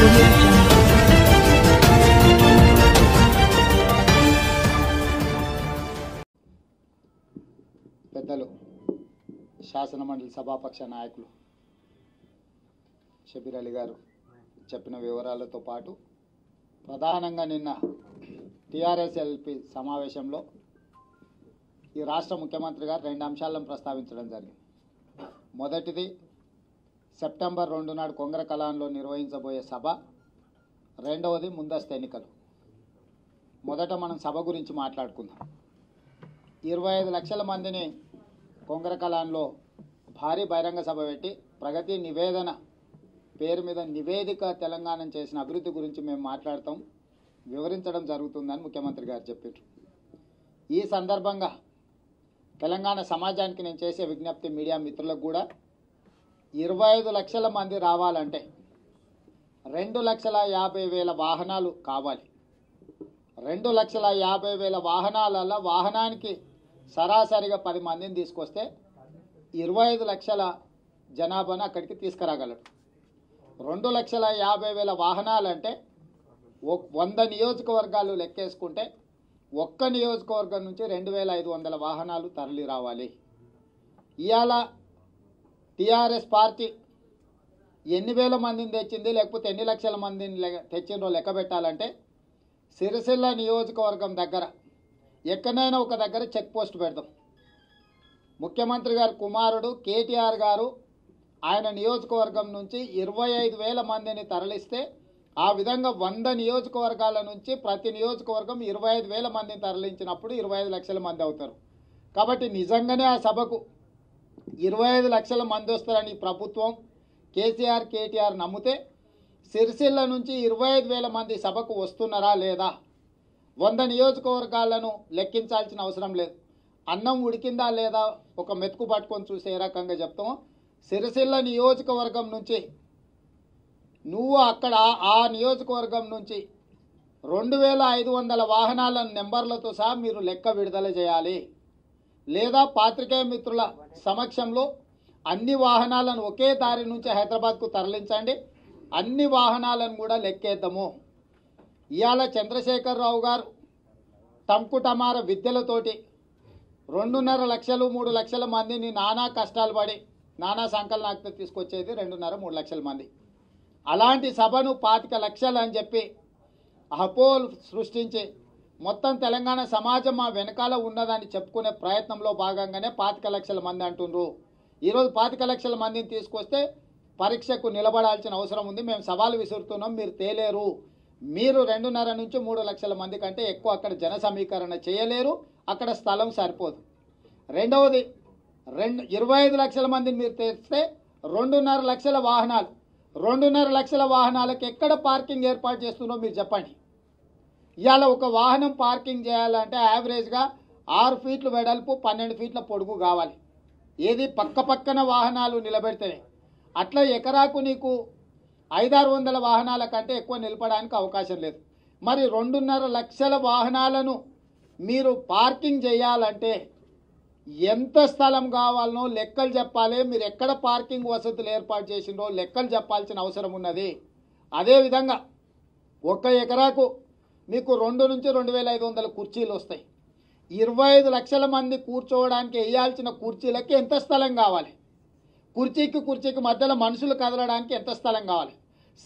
audio jungle. పెద్దలు శాసనమండలి సభాపక్ష నాయకులు షబీర్ అలీ గారు చెప్పిన వివరాలతో పాటు ప్రధానంగా నిన్న టీఆర్ఎస్ఎల్పి సమావేశంలో ఈ రాష్ట్ర ముఖ్యమంత్రి గారు 2 అంశాలను ప్రస్తావించడం జరిగింది. మొదటిది సెప్టెంబర్ 2 నాడు కొంగర కలాన్లో నిర్వహించబోయే సభ, రెండవది ముందస్తు ఎన్నికలు. మొదట మనం సభ గురించి మాట్లాడుకుందాం. 25 లక్షల మందిని కొంగర కలాన్లో భారీ బహిరంగ సభ పెట్టి ప్రగతి నివేదన పేరు మీద నివేదిక తెలంగాణ చేసిన అభివృద్ధి గురించి మేము మాట్లాడతాం, వివరించడం జరుగుతుందని ముఖ్యమంత్రి గారు చెప్పారు. ఈ సందర్భంగా తెలంగాణ సమాజానికి నేను చేసే విజ్ఞప్తి మీడియా మిత్రులకు కూడా 25 లక్షల మంది రావాలంటే 2,50,000 వాహనాలు కావాలి. 2,50,000 వాహనాలలో వాహనానికి సరాసరిగా 10 మందిని తీసుకొస్తే 25 లక్షల జనాభాను అక్కడికి తీసుకురాగలడు. 2,50,000 వాహనాలంటే 100 నియోజకవర్గాలు లెక్కేసుకుంటే ఒక్క నియోజకవర్గం నుంచి 2,500 వాహనాలు తరలి రావాలి. ఇవాళ టీఆర్ఎస్ పార్టీ ఎన్ని వేల మందిని తెచ్చింది, లేకపోతే ఎన్ని లక్షల మందిని తెచ్చిందో లెక్క పెట్టాలంటే సిరిసిల్ల నియోజకవర్గం దగ్గర ఎక్కడైనా ఒక దగ్గర చెక్ పోస్ట్ పెడదాం. ముఖ్యమంత్రి గారి కుమారుడు కేటీఆర్ గారు ఆయన నియోజకవర్గం నుంచి 25,000 మందిని తరలిస్తే ఆ విధంగా 100 నియోజకవర్గాల నుంచి ప్రతి నియోజకవర్గం 25,000 మందిని తరలించినప్పుడు 25 లక్షల మంది అవుతారు. కాబట్టి నిజంగానే ఆ సభకు 25 లక్షల మంది వస్తారని ప్రభుత్వం కేటీఆర్ నమ్మితే సిరిసిల్ల నుంచి 25,000 మంది సభకు వస్తున్నారా లేదా? 100 నియోజకవర్గాలను లెక్కించాల్సిన అవసరం లేదు. అన్నం ఉడికిందా లేదా ఒక మెతుకు పట్టుకొని చూసే ఏ రకంగా చెప్తామో సిరిసిల్ల నియోజకవర్గం నుంచి నువ్వు అక్కడ ఆ నియోజకవర్గం నుంచి 2,500 వాహనాల నెంబర్లతో సహా మీరు లెక్క విడుదల చేయాలి. లేదా పాత్రికేయ మిత్రుల సమక్షంలో అన్ని వాహనాలను ఒకే దారి నుంచి హైదరాబాద్కు తరలించండి, అన్ని వాహనాలను కూడా లెక్కేద్దాము. ఇవాళ చంద్రశేఖరరావు గారు టంకుటమార విద్యలతోటి 2.5 లక్షలు 3 లక్షల మందిని నానా కష్టాలు పడి నానా సంకలనాలతో తీసుకొచ్చేది 2.5-3 లక్షల మంది. అలాంటి సభను 25 లక్షలు అని చెప్పి అపోల్ సృష్టించి మొత్తం తెలంగాణ సమాజం మా వెనకాల ఉన్నదని చెప్పుకునే ప్రయత్నంలో భాగంగానే 25 లక్షల మంది అంటున్నారు. ఈరోజు 25 లక్షల మందిని తీసుకొస్తే పరీక్షకు నిలబడాల్సిన అవసరం ఉంది. మేము సవాలు విసురుతున్నాం, మీరు తేలేరు. మీరు 2.5 నుంచి 3 లక్షల మంది కంటే ఎక్కువ అక్కడ జన సమీకరణ చేయలేరు, అక్కడ స్థలం సరిపోదు. రెండవది 25 లక్షల మందిని మీరు తెస్తే 2.5 లక్షల వాహనాలు, 2.5 లక్షల వాహనాలకు ఎక్కడ పార్కింగ్ ఏర్పాటు చేస్తున్నారో మీరు చెప్పండి. ఇవాళ ఒక వాహనం పార్కింగ్ చేయాలంటే యావరేజ్గా 6 ఫీట్లు వెడల్పు 12 ఫీట్ల పొడుగు కావాలి. ఏది పక్కన వాహనాలు నిలబెడితేనే. అట్లా ఎకరాకు నీకు 500-600 వాహనాల కంటే ఎక్కువ నిలపడానికి అవకాశం లేదు. మరి 2.5 లక్షల వాహనాలను మీరు పార్కింగ్ చేయాలంటే ఎంత స్థలం కావాలనో లెక్కలు చెప్పాలి. మీరు ఎక్కడ పార్కింగ్ వసతులు ఏర్పాటు చేసిందో లెక్కలు చెప్పాల్సిన అవసరం ఉన్నది. అదేవిధంగా 1 ఎకరాకు మీకు 2 నుంచి 2,500 కుర్చీలు వస్తాయి. 25 లక్షల మంది కూర్చోవడానికి వేయాల్సిన కుర్చీలకి ఎంత స్థలం కావాలి? కుర్చీకి మధ్యలో మనుషులు కదలడానికి ఎంత స్థలం కావాలి?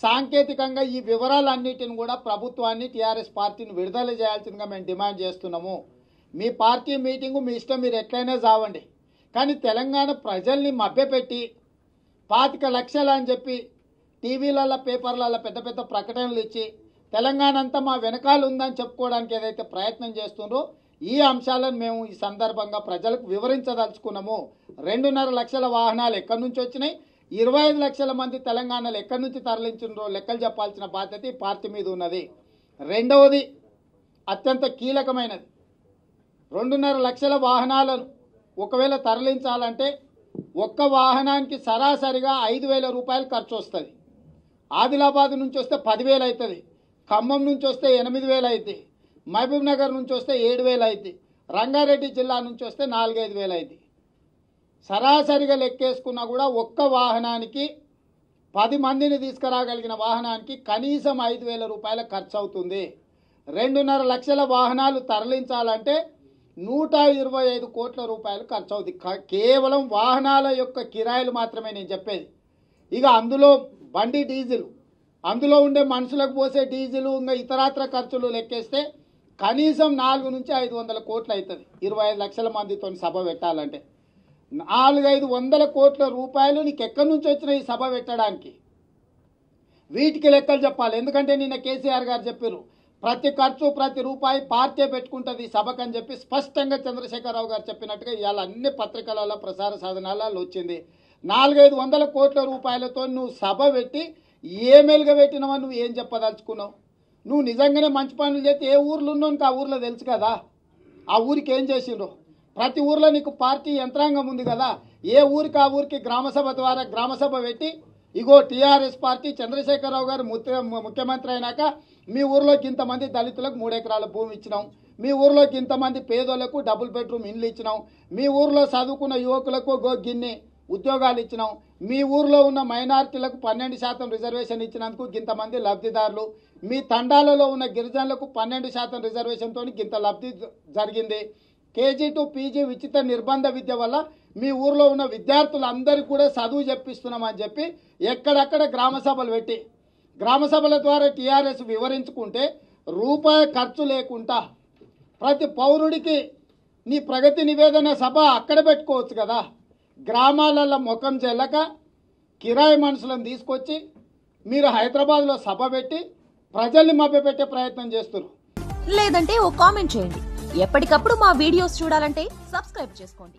సాంకేతికంగా ఈ వివరాలన్నిటిని కూడా ప్రభుత్వాన్ని టీఆర్ఎస్ పార్టీని విడుదల చేయాల్సిందిగా మేము డిమాండ్ చేస్తున్నాము. మీ పార్టీ మీటింగు మీ ఇష్టం, మీరు ఎట్లయినా చావండి. కానీ తెలంగాణ ప్రజల్ని మభ్యపెట్టి 25 లక్షలు అని చెప్పి టీవీలలో పేపర్లలో పెద్ద ప్రకటనలు ఇచ్చి తెలంగాణ అంతా మా వెనకాల ఉందని చెప్పుకోవడానికి ఏదైతే ప్రయత్నం చేస్తుండ్రో ఈ అంశాలను మేము ఈ సందర్భంగా ప్రజలకు వివరించదలుచుకున్నాము. 2.5 లక్షల వాహనాలు ఎక్కడి నుంచి వచ్చినాయి, 25 లక్షల మంది తెలంగాణలో ఎక్కడి నుంచి తరలించిండ్రో లెక్కలు చెప్పాల్సిన బాధ్యత ఈ పార్టీ మీద ఉన్నది. రెండవది అత్యంత కీలకమైనది, 2.5 లక్షల వాహనాలను ఒకవేళ తరలించాలంటే ఒక్క వాహనానికి సరాసరిగా 5,000 రూపాయలు ఖర్చు వస్తుంది. ఆదిలాబాద్ నుంచి వస్తే 10,000 అవుతుంది, ఖమ్మం నుంచి వస్తే 8,000 అవుతుంది, మహబూబ్ నగర్ నుంచి వస్తే 7,000 అవుతుంది, రంగారెడ్డి జిల్లా నుంచి వస్తే 4,000-5,000 అవుతుంది. సరాసరిగా లెక్కేసుకున్నా కూడా ఒక్క వాహనానికి 10 మందిని తీసుకురాగలిగిన వాహనానికి కనీసం 5,000 రూపాయల ఖర్చు అవుతుంది. 2.5 లక్షల వాహనాలు తరలించాలంటే 125 కోట్ల రూపాయలు ఖర్చు అవుతుంది. కేవలం వాహనాల యొక్క కిరాయిలు మాత్రమే నేను చెప్పేది. ఇక అందులో బండి డీజిల్, అందులో ఉండే మనుషులకు పోసే డీజిల్, ఇంకా ఇతరాత్ర ఖర్చులు లెక్కేస్తే కనీసం 400 నుంచి 500 కోట్లు అవుతుంది. 25 లక్షల మందితో సభ పెట్టాలంటే 400-500 కోట్ల రూపాయలు నీకు ఎక్కడి నుంచి వచ్చిన ఈ సభ పెట్టడానికి? వీటికి లెక్కలు చెప్పాలి. ఎందుకంటే నిన్న కేసీఆర్ గారు చెప్పారు, ప్రతి ఖర్చు ప్రతి రూపాయి పార్టీ పెట్టుకుంటుంది సభకు అని చెప్పి స్పష్టంగా చంద్రశేఖరరావు గారు చెప్పినట్టుగా ఇవాళ అన్ని పత్రికలలో ప్రసార సాధనాలలో వచ్చింది. 400-500 కోట్ల రూపాయలతో నువ్వు సభ పెట్టి ఏ మెలుగ పెట్టినావో నువ్వు ఏం చెప్పదలుచుకున్నావు? నువ్వు నిజంగానే మంచి పనులు చేస్తే ఏ ఊర్లో ఉన్నావు ఆ ఊర్లో తెలుసు కదా, ఆ ఊరికి ఏం చేసిండ్రు. ప్రతి ఊర్లో నీకు పార్టీ యంత్రాంగం ఉంది కదా, ఏ ఊరికి ఆ ఊరికి గ్రామసభ ద్వారా గ్రామసభ పెట్టి ఇగో టీఆర్ఎస్ పార్టీ చంద్రశేఖరరావు గారు ముఖ్యమంత్రి అయినాక మీ ఊర్లోకి ఇంతమంది దళితులకు 3 ఎకరాల భూమి ఇచ్చినాం, మీ ఊర్లోకి ఇంతమంది పేదోళ్లకు డబుల్ బెడ్రూమ్ ఇండ్లు ఇచ్చినాం, మీ ఊర్లో చదువుకున్న యువకులకు గిన్ని ఉద్యోగాలు ఇచ్చినాం, మీ ఊర్లో ఉన్న మైనారిటీలకు 12% రిజర్వేషన్ ఇచ్చినందుకు ఇంతమంది లబ్ధిదారులు, మీ తండాలలో ఉన్న గిరిజనులకు 12% రిజర్వేషన్తో ఇంత లబ్ధి జరిగింది. కేజీ టు పీజీ ఉచిత నిర్బంధ విద్య వల్ల మీ ఊర్లో ఉన్న విద్యార్థులందరికీ కూడా చదువు చెప్పిస్తున్నామని చెప్పి ఎక్కడెక్కడ గ్రామ సభలు పెట్టి గ్రామ సభల ద్వారా టీఆర్ఎస్ వివరించుకుంటే రూపాయి ఖర్చు లేకుండా ప్రతి పౌరుడికి నీ ప్రగతి నివేదన సభ అక్కడ పెట్టుకోవచ్చు కదా. గ్రామాలలో ముఖం చెల్లక కిరాయి మనుషులను తీసుకొచ్చి మీరు హైదరాబాద్లో సభ పెట్టి ప్రజల్ని మభ్యపెట్టే ప్రయత్నం చేస్తున్నారు. లేదంటే ఓ కామెంట్ చేయండి. ఎప్పటికప్పుడు మా వీడియోస్ చూడాలంటే సబ్స్క్రైబ్ చేసుకోండి.